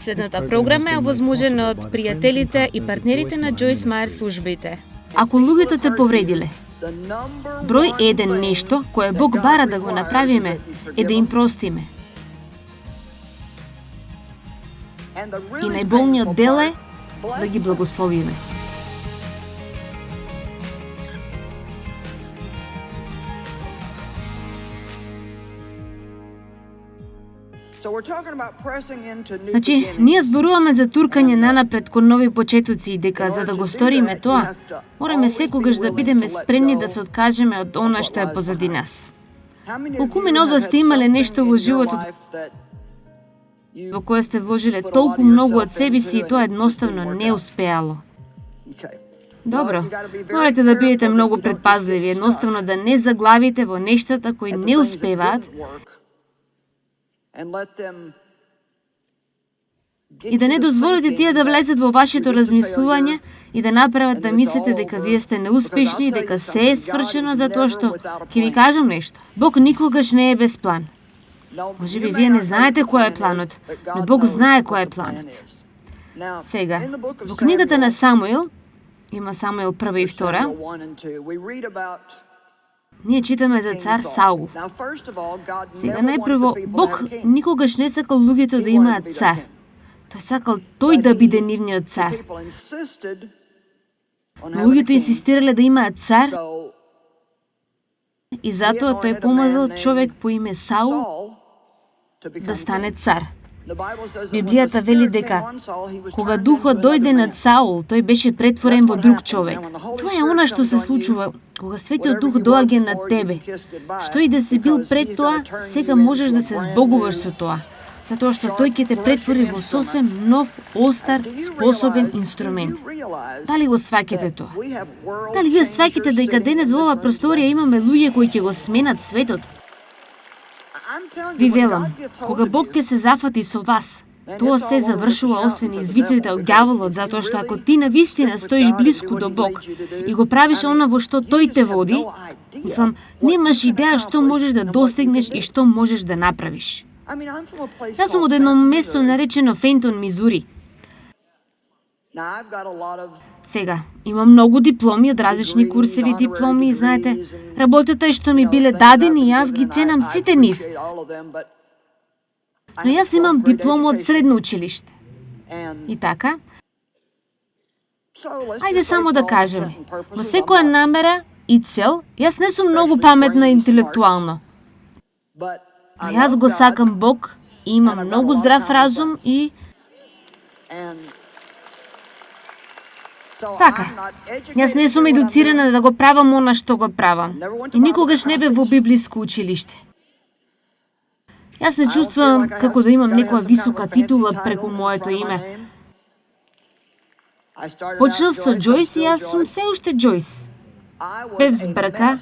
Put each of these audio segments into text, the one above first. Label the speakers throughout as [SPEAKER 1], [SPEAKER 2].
[SPEAKER 1] Следната програма е овозможена од пријателите и партнерите на Джойс Мајер службите.
[SPEAKER 2] Ако луѓето те повредиле, број 1 нешто кое Бог бара да го направиме е да им простиме. И најболниот дел е да ги благословиме. Значи, ние зборуваме за туркање нанапред кон нови почетоци и дека за да го сториме тоа, мораме секогаш да бидеме спремни да се откажеме од она што е позади нас. Колку минути сте имале нешто во животот во кое сте вложиле толку многу од себе си и тоа едноставно не успеало? Добро, морате да бидете многу предпазливи, едноставно да не заглавите во нештата кои не успеваат и да не дозволите тие да влезат во вашето размислување и да направат да мислите дека вие сте неуспешни и дека се е свршено затоа што, ќе ви кажам нешто, Бог никогаш не е без план. Можеби вие не знаете кој е планот, но Бог знае кој е планот. Сега, во книгата на Самуил, има Самуил 1 и 2, ние читаме за цар Саул. Сега најпрво, Бог никогаш не сакал луѓето да имаат цар. Тој сакал тој да биде нивниот цар. Но луѓето инсистирале да имаат цар и затоа тој помазал човек по име Саул да стане цар. Библијата вели дека кога духот дојде над Саул, тој беше претворен во друг човек. Тоа е она што се случува кога Светиот Дух доаѓа над тебе. Што и да си бил пред тоа, сега можеш да се збогуваш со тоа, затоа што тој ќе те претвори во сосем нов, остар, способен инструмент. Дали го сваќате тоа? Дали вие сваќате дека денес во оваа просторија имаме луѓе кои ќе го сменат светот? Ви велам, кога Бог ќе се зафати со вас, тоа се завршува освен извиците од ѓаволот, затоа што ако ти навистина стоиш блиску до Бог и го правиш она во што тој те води, мислам, немаш идеја што можеш да достигнеш и што можеш да направиш. Јас сум од едно место наречено Фентон, Мизури. Сега, имам многу дипломи од различни курсеви дипломи и знаете, работата што ми биле дадени и јас ги ценам сите нив. Но јас имам диплома од средно училиште. И така, ајде само да кажеме, во секоја намера и цел, јас не сум многу паметна интелектуално. А јас го сакам Бог и имам многу здрав разум и... Така, јас не сум едуцирана да го правам она што го правам. И никогаш не бев во библиско училиште. Јас не чувствувам како да имам некоја висока титула преку моето име. Почнав со Джойс и јас сум се уште Джойс. Бев збрка.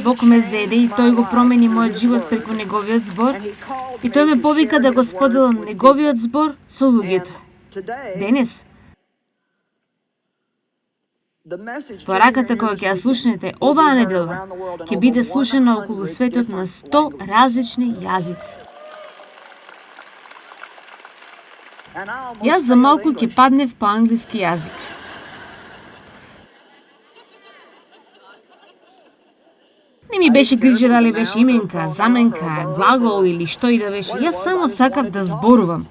[SPEAKER 2] Бог ме зеде и тој го промени мојот живот преку неговиот збор и тој ме повика да го споделам неговиот збор со луѓето. Денес, пораката која ќе ја слушнете оваа неделва ќе биде слушана околу светот на 100 различни јазици. Јас за малку ќе паднев по англиски јазик. Не ми беше грижа дали беше именка, заменка, глагол или што и да беше. Јас само сакав да зборувам.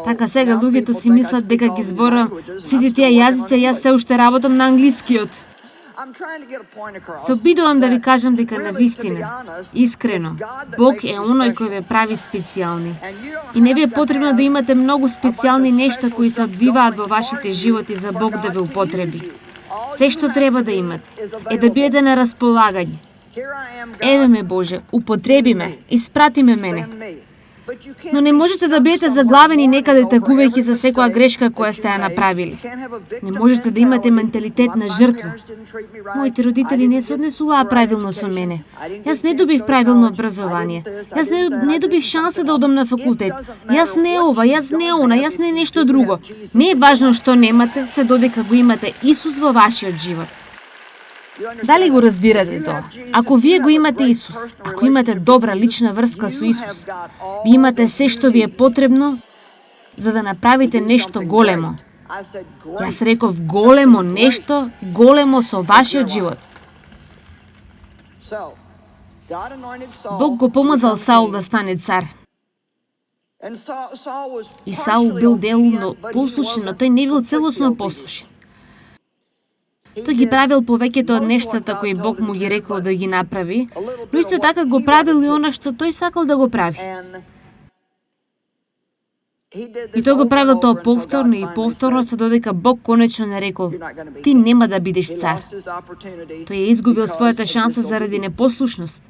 [SPEAKER 2] Така сега луѓето си мислат дека ги зборам сите тие јазици, јас се уште работам на англискиот. Се обидувам да ви кажам дека навистина, искрено, Бог е оној кој ве прави специјални. И не ви е потребно да имате многу специјални нешта кои се одвиваат во вашите животи за Бог да ве употреби. Се што треба да имате е да бидете на располагање. Еве ме Боже, употреби ме, испрати ме мене. Но не можете да бидете заглавени некаде тагувајќи за секоја грешка која сте ја направили. Не можете да имате менталитет на жртва. Моите родители не се однесуваа правилно со мене. Јас не добив правилно образование. Јас не добив шанса да одам на факултет. Јас не ова, јас не она, јас не нешто друго. Не е важно што немате, се додека го имате Исус во вашиот живот. Дали го разбирате тоа? Ако вие го имате Исус, ако имате добра лична врска со Исус, ви имате се што ви е потребно за да направите нешто големо. Јас реков големо нешто, големо со вашиот живот. Бог го помазал Саул да стане цар. И Саул бил делумно послушен, но тој не бил целосно послушен. Тој ги правил повеќето од нештата кои Бог му ги рекол да ги направи, но исто така го правил и она што тој сакал да го прави. И тој го правил тоа повторно и повторно, со додека Бог конечно не рекол: ти нема да бидеш цар. Тој ја изгубил својата шанса заради непослушност.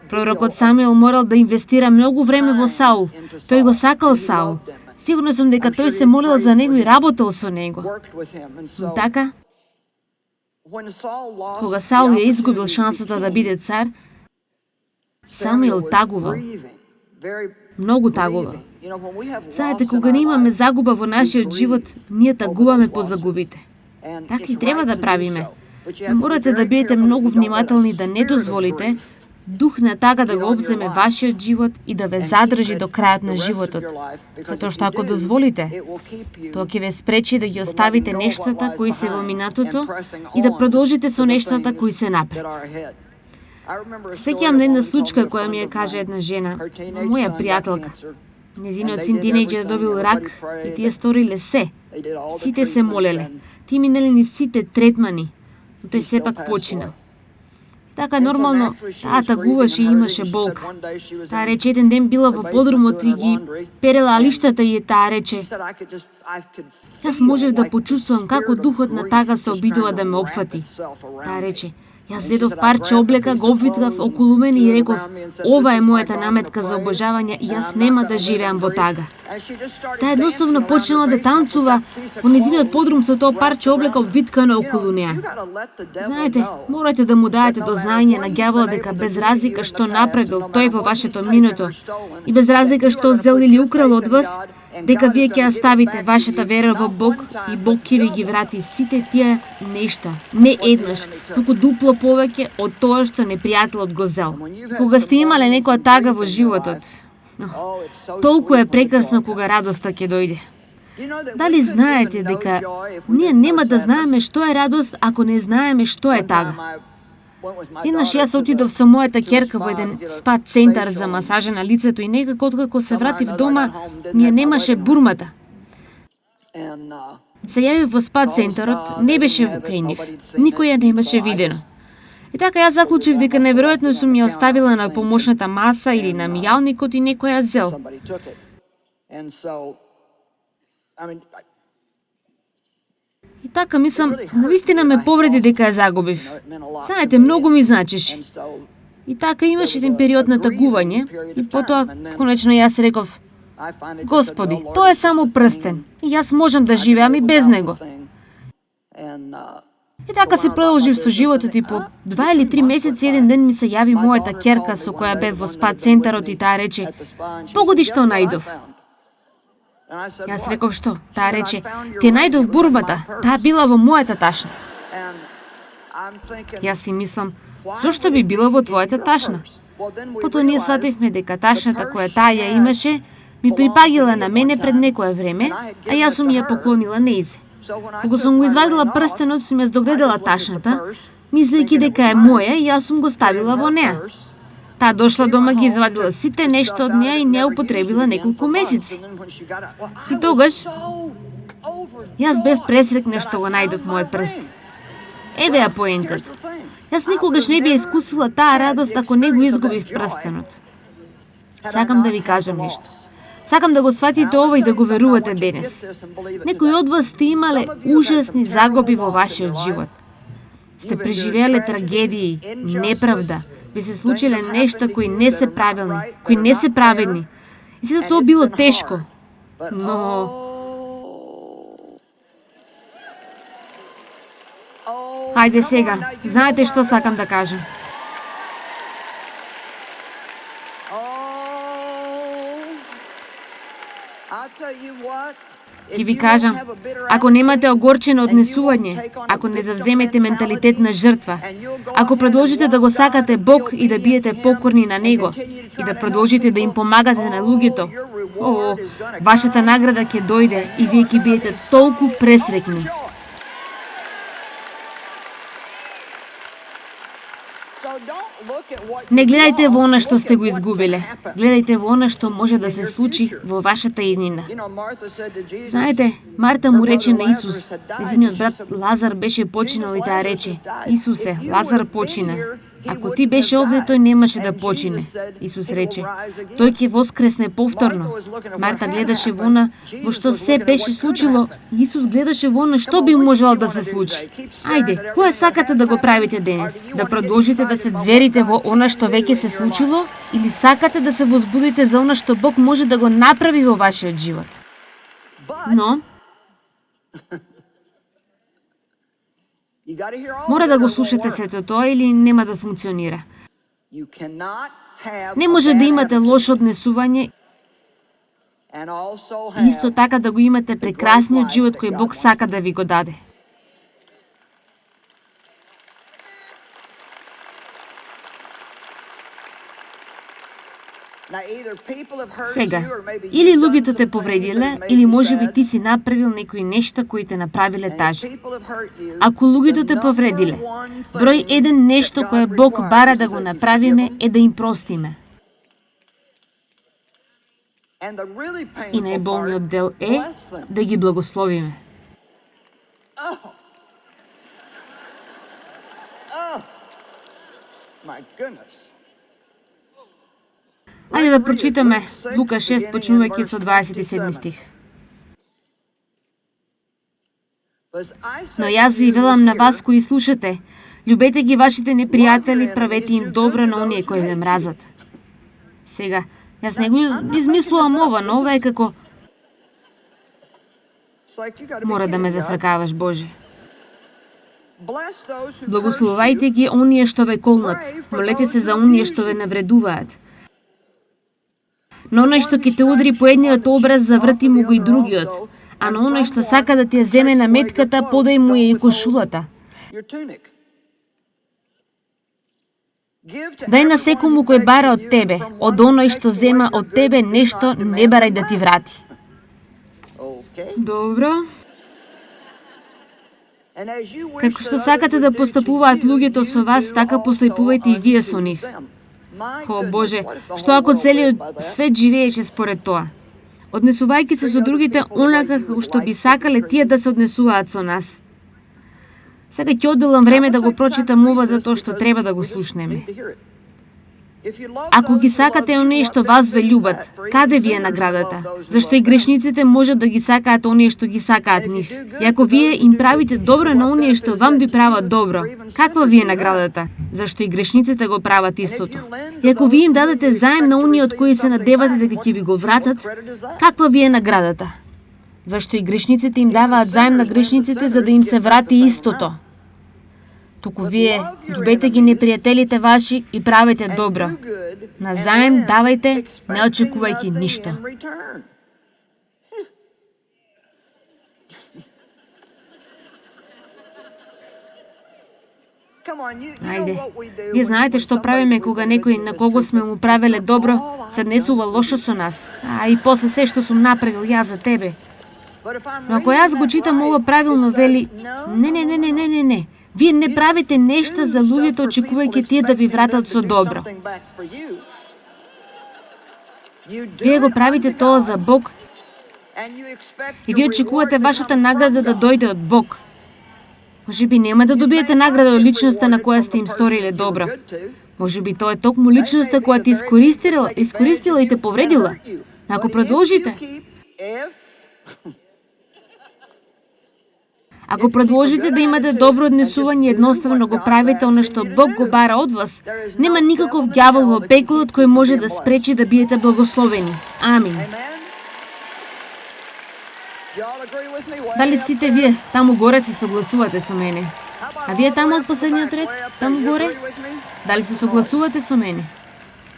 [SPEAKER 2] Пророкот Самуил морал да инвестира многу време во Саул. Тој го сакал Саул. Сигурно сум дека тој се молил за него и работел со него. Но така, кога Саул ја изгубил шансата да биде цар, Самуил тагувал. Многу тагувал. Знаете, кога не имаме загуба во нашиот живот, ние тагуваме по загубите. Така и треба да правиме. Но морате да бидете многу внимателни да не дозволите дух на тага да го обземе вашиот живот и да ве задржи до крајот на животот. Затоа што ако дозволите, тоа ќе ве спречи да ги оставите нештата кои се во минатото и да продолжите со нештата кои се напред. Сеќавам на една случка која ми ја каже една жена, моја пријателка. Незиниот син тинејџер добил рак и тие сториле се. Сите се молеле. Тие минеле ни сите третмани, но тој сепак починал. Така нормално, таа тагуваше и имаше болка. Таа рече еден ден била во подрумот и ги перела алиштата и таа рече: јас можев да почувствувам како духот на тага се обидува да ме опфати. Таа рече: јас зедов парче облека, го обвиткав околу мене и реков: ова е мојата наметка за обожавање и јас нема да живеам во тага. Таа едноставно почнала да танцува во незиниот подрум со тоа парче облека обвиткано околу неа. Знаете, морате да му даете до знаење на ѓаволот дека без разлика што направил тој во вашето минуто и без разлика што зел или украл од вас, дека вие ќе ја ставите вашата вера во Бог и Бог ќе ви ги врати сите тие нешта, не еднаш, туку дупло повеќе од тоа што непријателот го зел. Кога сте имале некоја тага во животот, толку е прекрасно кога радоста ќе дојде. Дали знаете дека ние нема да знаеме што е радост ако не знаеме што е тага? Еднаш јас отидов со мојата ќерка во еден спа центар за масажа на лицето и некако откако се вратив дома, ние немаше бурмата. Се јавив во спа центарот, не беше кај нив, никој ја немаше видено. И така јас заклучив дека неверојатно сум ја оставила на помошната маса или на мијалникот и некој ја зел. И така мислам, навистина ме повреди дека ја загубив. Знаете, многу ми значеше. И така имаше еден период на тагување и потоа конечно јас реков: Господи, тоа е само прстен и јас можам да живеам и без него. И така се продолжив со животот и по 2 или 3 месеци еден ден ми се јави мојата ќерка со која бев во спа центарот и таа рече: погоди што најдов. Јас реков: што? Таа рече: ти најдов бурбата, таа била во мојата ташна. Јас си мислам: зошто би била во твојата ташна? Потоа ние свативме дека ташната која таа ја имаше ми припагила на мене пред некое време, а јас сум ја поклонила неизе. Кога сум го извадила прстенот, сум ја здогледала ташната, мислејќи дека е моја и јас сум го ставила во неа. Таа дошла дома, ги извадила сите нешто од неа и не употребила неколку месеци. И тогаш јас бев пресрекна што го најдов мојот прстен. Еве ја поентата. Јас никогаш не би искусила таа радост ако не го изгубив прстенот. Сакам да ви кажам нешто. Сакам да го сватите ова и да го верувате денес. Некои од вас сте имале ужасни загуби во вашиот живот. Сте преживеле трагедии, неправда, би се случиле нешта кои не се правилни, кои не се праведни. И сето тоа било тешко. Но хајде сега, знаете што сакам да кажам. Ќе ви кажам, ако немате огорчено однесување, ако не завземете менталитет на жртва, ако продолжите да го сакате Бог и да биете покорни на Него, и да продолжите да им помагате на луѓето, вашата награда ќе дојде и вие ќе биете толку пресреќни. Не гледајте во она што сте го изгубиле. Гледајте во она што може да се случи во вашата иднина. Знаете, Марта му рече на Исус, нејзиниот брат Лазар беше починал и таа рече: Исусе, Лазар почина. Ако ти беше овде, тој немаше да почине. Исус рече: тој ќе воскресне повторно. Марта гледаше во она во што се беше случило, Исус гледаше во она што би можело да се случи. Ајде, која сакате да го правите денес? Да продолжите да се ѕверите во она што веќе се случило, или сакате да се возбудите за она што Бог може да го направи во вашиот живот? Но мора да го слушате сето тоа или нема да функционира. Не може да имате лошо однесување и исто така да го имате прекрасниот живот кој Бог сака да ви го даде. Сега, или луѓето те повредиле, или можеби ти си направил некои нешта кои те направиле тажи. Ако луѓето те повредиле, број еден нешто кое Бог бара да го направиме е да им простиме. И најболниот дел е да ги благословиме. Ајде да прочитаме Лука 6, почнувајќи со 27 стих. Но јас ви велам на вас кои слушате, љубете ги вашите непријатели, правете им добро на оние кои ве мразат. Сега, јас не го измислувам ова, но ова е како мора да ме зафркаваш, Боже. Благословајте ги оние што ве колнат, молете се за оние што ве навредуваат. Но оној што ќе те удри по едниот образ, заврти му го и другиот, а на оној што сака да ти ја земе на метката, подај му ја и кошулата. Дај на секому кој бара од тебе, од оној што зема од тебе нешто, не барај да ти врати. Добро. Како што сакате да постапуваат луѓето со вас, така постапувајте и вие со нив. О, Боже, што ако целиот свет живееше според тоа? Однесувајќи се со другите онака како што би сакале тие да се однесуваат со нас. Сега ќе одделам време да го прочитам ова затоа што треба да го слушнеме. Ако ги сакате оние што вас ве љубат, каде ви е наградата? Зашто и грешниците можат да ги сакаат оние што ги сакаат нив. И ако вие им правите добро на оние што вам ви прават добро, каква ви е наградата? Зашто и грешниците го прават истото. И ако вие им дадете заем на оние од кои се надевате дека ќе ви го вратат, каква ви е наградата? Зашто и грешниците им даваат заем на грешниците за да им се врати истото. Туку вие љубете ги непријателите ваши и правете добро. На заем давајте, не очекувајќи ништо. Ајде, вие знаете што правиме кога некој на кого сме му правеле добро се однесува лошо со нас, а и после се што сум направил јас за тебе. Но ако јас го читам ова правилно, вели, не. Вие не правите нешта за луѓето очекувајќи тие да ви вратат со добро. Вие го правите тоа за Бог и вие очекувате вашата награда да дојде од Бог. Можеби нема да добиете награда од личноста на која сте им сториле добро. Можеби тоа е токму личноста која ти искористила и те повредила. Ако продолжите, ако продолжите да имате добро однесување, едноставно го правите она што Бог го бара од вас, нема никаков ѓавол во пеколот кој може да спречи да биете благословени. Амин. Дали сите вие таму горе се согласувате со мене? А вие таму од последниот ред, таму горе? Дали се согласувате со мене?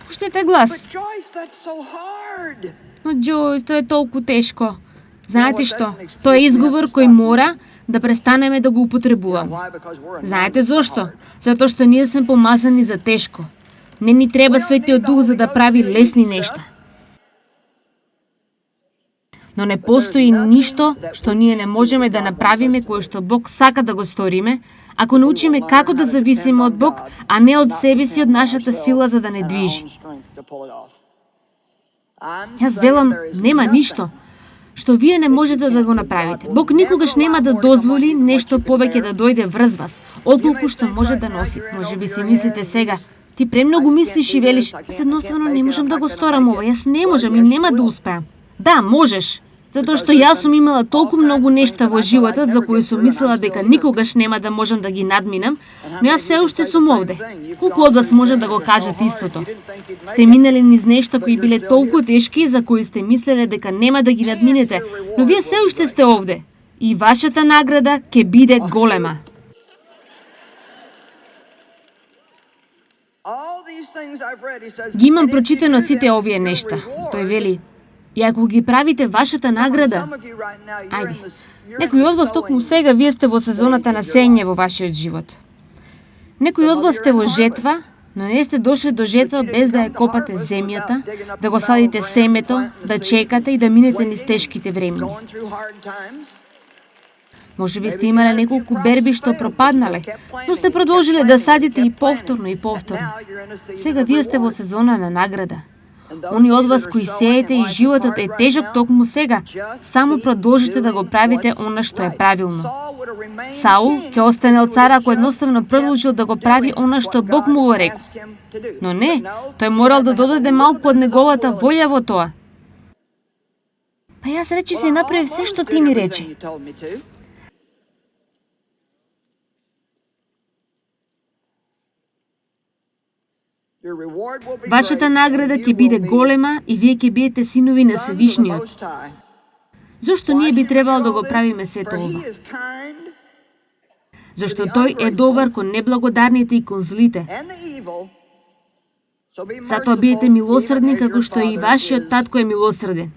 [SPEAKER 2] Пуштете глас. Но Џојс, тоа е толку тешко. Знаете што? Тоа е изговор кој мора да престанеме да го употребуваме. Знаете зошто? Затоа што ние сме помазани за тешко. Не ни треба Светиот Дух за да прави лесни нешта. Но не постои ништо што ние не можеме да направиме кое што Бог сака да го сториме, ако научиме како да зависиме од Бог, а не од себе си, од нашата сила за да не движи. Јас велам, нема ништо што вие не можете да го направите. Бог никогаш нема да дозволи нешто повеќе да дојде врз вас, отколку што може да носи. Може би си мислите сега, ти премногу мислиш и велиш, јас едноставно не можам да го сторам ова, јас не можам и нема да успеам. Да, можеш, затоа што јас сум имала толку многу нешта во животот за кои сум мислела дека никогаш нема да можам да ги надминам, но јас се уште сум овде. Колку од вас може да го кажат истото? Сте минали низ нешта кои биле толку тешки за кои сте мислеле дека нема да ги надминете, но вие се уште сте овде. И вашата награда ќе биде голема. Ги имам прочитано сите овие нешта. Тој вели, и ако ги правите вашата награда, ајде, некои од вас токму сега вие сте во сезоната на сење во вашиот живот. Некои од вас сте во жетва, но не сте дошли до жетва без да ја копате земјата, да го садите семето, да чекате и да минете низ тешките времиња. Може би сте имале неколку берби што пропаднале, но сте продолжиле да садите и повторно и повторно. Сега вие сте во сезона на награда. Они од вас кои сеете и животот е тежок токму сега, само продолжите да го правите она што е правилно. Саул ќе останел цар ако едноставно продолжил да го прави она што Бог му го рекол. Но не, тој морал да додаде малку од неговата волја во тоа. Па јас речи си направив се што ти ми рече. Вашата награда ќе биде голема и вие ќе бидете синови на Севишниот. Зошто ние би требало да го правиме сето ова? Зашто тој е добар кон неблагодарните и кон злите. Затоа бидете милосрдни како што и вашиот татко е милосрден.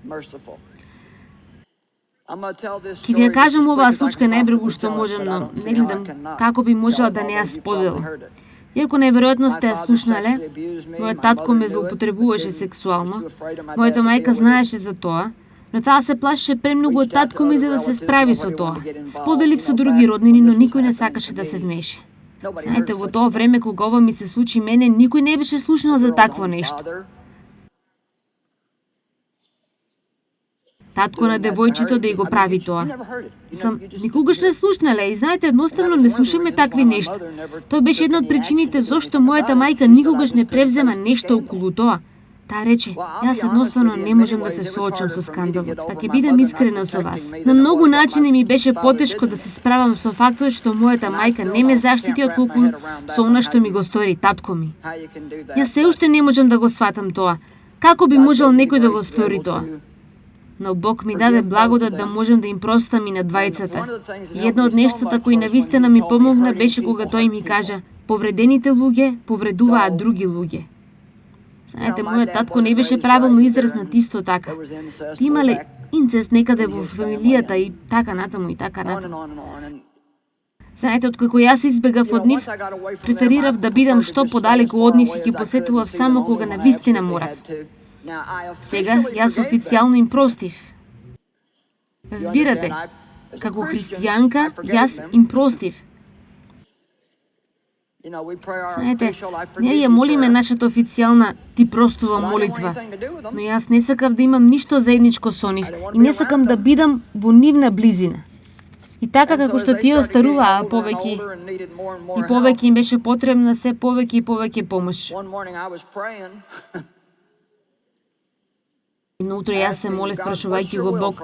[SPEAKER 2] Ќе ви ја кажам оваа случка најбргу што можам, но не гледам како би можела да не ја споделам. Иако најверојатно сте ја слушнале, мојот татко ме злоупотребуваше сексуално, мојата мајка знаеше за тоа, но таа се плашеше премногу од татко ми за да се справи со тоа. Споделив со други роднини, но никој не сакаше да се вмеше. Знаете, во тоа време кога ова ми се случи мене, никој не беше слушнал за такво нешто. Татко на девојчето да и го прави тоа. Сам никогаш не слушнале и знаете, едноставно не слушаме такви нешта. Тоа беше една од причините зошто мојата мајка никогаш не превзема нешто околу тоа. Таа рече, јас едноставно не можам да се соочам со скандалот, па ќе бидам искрена со вас. На многу начини ми беше потешко да се справам со фактот што мојата мајка не ме заштити отколку со она што ми го стори татко ми. Јас се уште не можам да го сватам тоа. Како би можел некој да го стори тоа? Но Бог ми даде благодат да можам да им простам и на двајцата. И едно од нештата кои навистина ми помогна беше кога тој ми кажа, повредените луѓе повредуваат други луѓе. Знаете, мојот татко не беше правилно изразнат исто така. Ти имале инцест некаде во фамилијата и така натаму и така натаму. Знаете, откако јас избегав од нив, преферирав да бидам што подалеку од нив и ги посетував само кога навистина морав. Сега, јас официјално им простив. Разбирате, како христијанка, јас им простив. Знаете, ние ја молиме нашата официјална ти простува молитва, но јас не сакав да имам ништо заедничко со нив и не сакам да бидам во нивна близина. И така како што тие остаруваа повеќе и повеќе им беше потребна се повеќе и повеќе помош. И наутро јас се молев прашувајќи го Бог,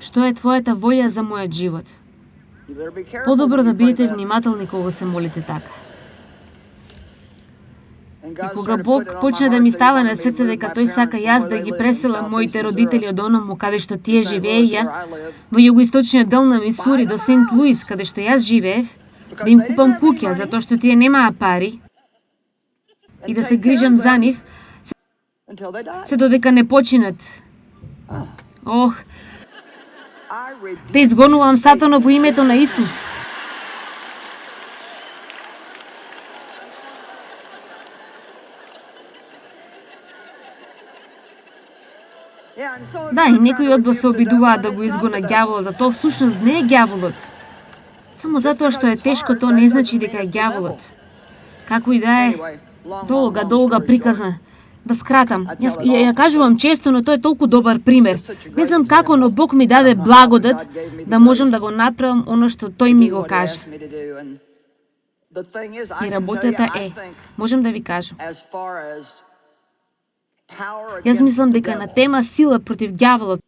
[SPEAKER 2] што е твојата волја за мојот живот? Подобро да бидете внимателни кога се молите така. И кога Бог почна да ми става на срце дека тој сака јас да ги преселам моите родители од онаму каде што тие живееја, во југоисточниот дел на Мисури до Сент Луис, каде што јас живеев, да им купам куќа затоа што тие немаа пари и да се грижам за нив, се додека не починат. Ох, Те изгонувам Сатана во името на Исус. Да, и некои од вас се обидуваат да го изгона ѓаволот, а тоа всушност не е ѓаволот. Само затоа што е тешко, тоа не значи дека е ѓаволот. Како и да е, долга приказна. Да скратам, јас ја кажувам често, но тој е толку добар пример. Не знам како, но Бог ми даде благодат да можам да го направам оно што тој ми го каже. И работата е, можам да ви кажам. Јас мислам дека на тема сила против ѓаволот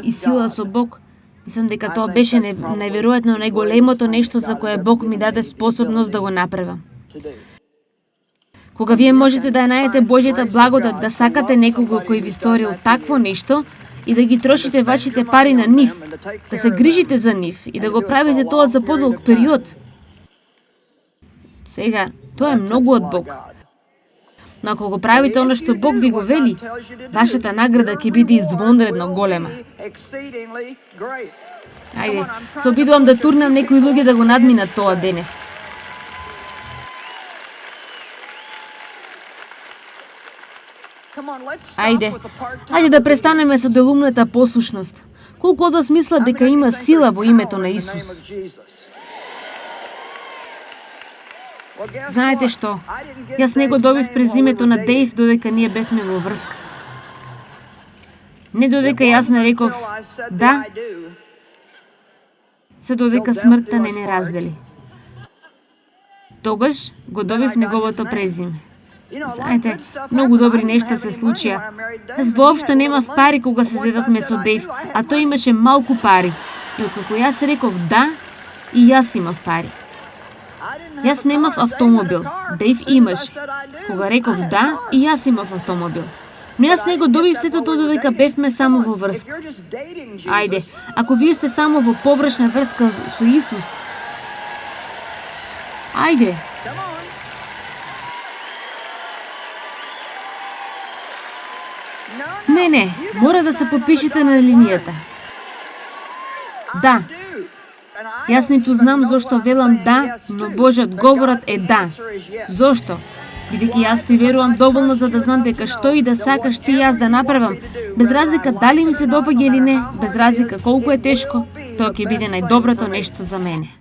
[SPEAKER 2] и сила со Бог, мислам дека тоа беше неверојатно најголемото нешто за кое Бог ми даде способност да го направам. Кога вие можете да ја најдете Божјата благодат, да сакате некого кој ви сторил такво нешто и да ги трошите вашите пари на нив, да се грижите за нив и да го правите тоа за подолг период. Сега, тоа е многу од Бог. Но ако го правите оно што Бог ви го вели, вашата награда ќе биде извонредно голема. Ајде, се обидувам да турнам некои луѓе да го надминат тоа денес. Ајде да престанеме со делумната послушност. Колку од вас мислат дека има сила во името на Исус? Знаете што? Јас не го добив презимето на Дејв додека ние бевме во врска. Не додека јас не реков да, се додека смртта не раздели. Тогаш го добив неговото презиме. Знаете, многу добри нешта се случија. Јас воопшто немав пари кога се зедовме со Дејв, а тој имаше малку пари. И откако јас реков да, и јас имав пари. Јас немав автомобил, Дејв имаш. Кога реков да, и јас имав автомобил. Но јас не го добив сето тоа додека бевме само во врска. Ајде, ако вие сте само во површна врска со Исус, ајде. Не, мора да се подпишете на линијата. Да. Јас ниту знам зошто велам да, но Божјот говорот е да. Зошто? Бидејќи јас ти верувам доволно за да знам дека што и да сакаш ти јас да направам, без разлика дали ми се допаѓа или не, без разлика колку е тешко, тоа ќе биде најдоброто нешто за мене.